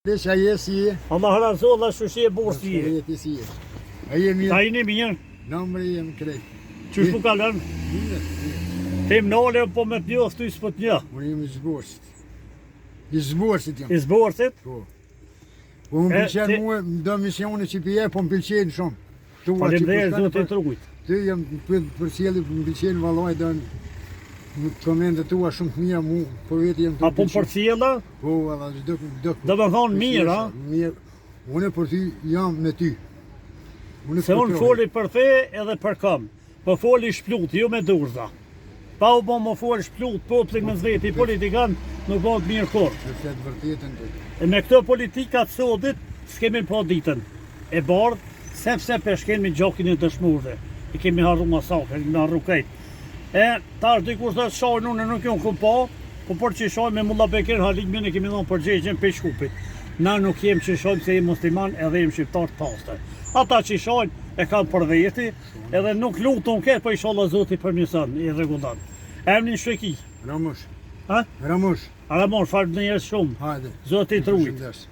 Desha si je? Allah razë Allah shushi e borë si je. Ti si je? A je mirë? Ta jeni mirë? Nëmëri jem krejt. Qysh po kalon? Mirë. Tim nole po me të njohë, ty s'po të njohë. Unë jem i zborësit. I zborësit jam. I zborësit? Po. Po më pëlqen mua, do misione që pje, po më pëlqen shumë. Faleminderit Zotit Trujt. Ty jam për qielli, më pëlqen vallaj do në komendet tua shumë të mira mu, po vetë jem të Apo për qiella? Po, alla, do Do me thonë mirë, a? Mirë. Unë për ty jam me ty. Se unë foli për the edhe për kam. Po foli shplut, jo me durza. Pa u bo më foli shplut, poplik me zveti, politikan nuk bo të mirë kur. Në fletë vërtetën të. E me këto politikat sotit, s'kemi po ditën e bardh, sepse peshkemi gjokin e dëshmurve. I kemi harru masakë, kemi harru kejt. E, tash dikush dhe shajnë unë nuk jonë këmë po për që shajnë me Mulla Bekir Haligmin e kemi dhonë përgjegjen për shkupit. Na nuk jem që shajnë se jem musliman edhe jem shqiptar të pastë. Ata që shajnë e kanë për veti, edhe nuk lutën këtë, po inshallah Zoti përmirëson i rregullan. Emrin Sheki. Ramush. Ha? Ramush. Ramon, faleminderit shumë. Hajde. Zoti Trujt.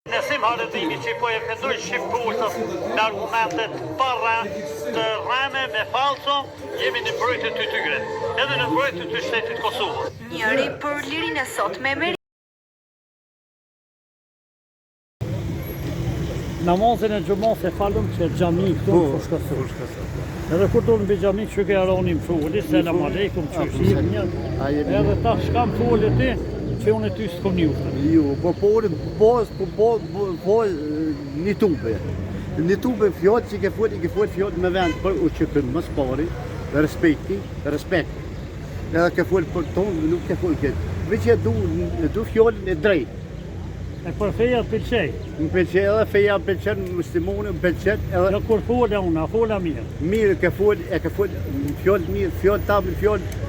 Nesim Haledimi që po e vendoj shqiptarët në argumentet para të rreme me falso, jemi në mbrojtje të tyre, edhe në mbrojtje të shtetit Kosovës. Njëri për lirinë e sotme me Namazin e gjumos e falëm që xhami këtu në Fushkasor. Edhe kur do në bëj xhami që ke aronim foli, selam aleikum, qëshim një, edhe ta shkam foli ti, që unë e ty s'kom njuftën. Jo, po një tube. Një tube fjallë që ke fol fjallë me vend për uqëpim, më spari, respekti. Edhe ke fol për tonë, nuk ke fol këtë. Veç e du fjallën e drejtë. E për feja të pëlqej. Më pëlqej edhe feja më pëlqen, muslimone më pëlqen edhe... Në kur fola unë, a fola mirë. Mirë ke fol fjallë mirë, fjallë ta me fjallë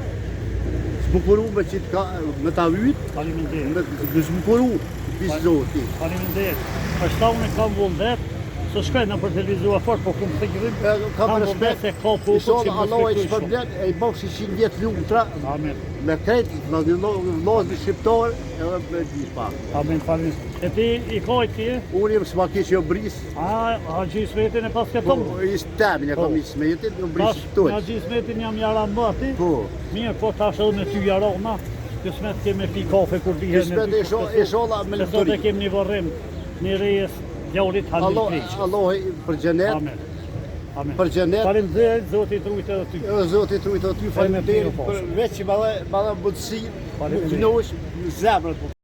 zbukurume që të ka me ta vyt, me zbukuru bisë Zoti. Faleminderit. Është ta unë e kam vullnet, së shkaj në për televizua fort, po kumë të gjërim, Kam respekt, se ka popull që më Allah e respektuj që shumë. përblet, e i bëhë 600 vjetë lutra, Amen. me krejtë, në lozë shqiptarë, edhe me gjithë pak. Amen, faleminderit. E ti i kajt ti e? Unë jem s'ma kishë jo brisë, A gjisë vetin e pas këtonë? i stemin e kam i smetin, në brisë Tash, të nga gjisë vetin jam jaran bëti. Po, Mirë, po tash edhe me ty jarona. Kësmet keme pi kafe kur dihe Kësmet e shola me lëtori. Se sot e lëtori. kem një varrim, një rejes djallit Halil Kreq. Allah për gjenet, Amen. Amen. për gjenet, Faleminderit, Zoti Trujt edhe ty. Zoti Trujt aty, faleminderit për veç që madhe butësi, të nosh në zemrët.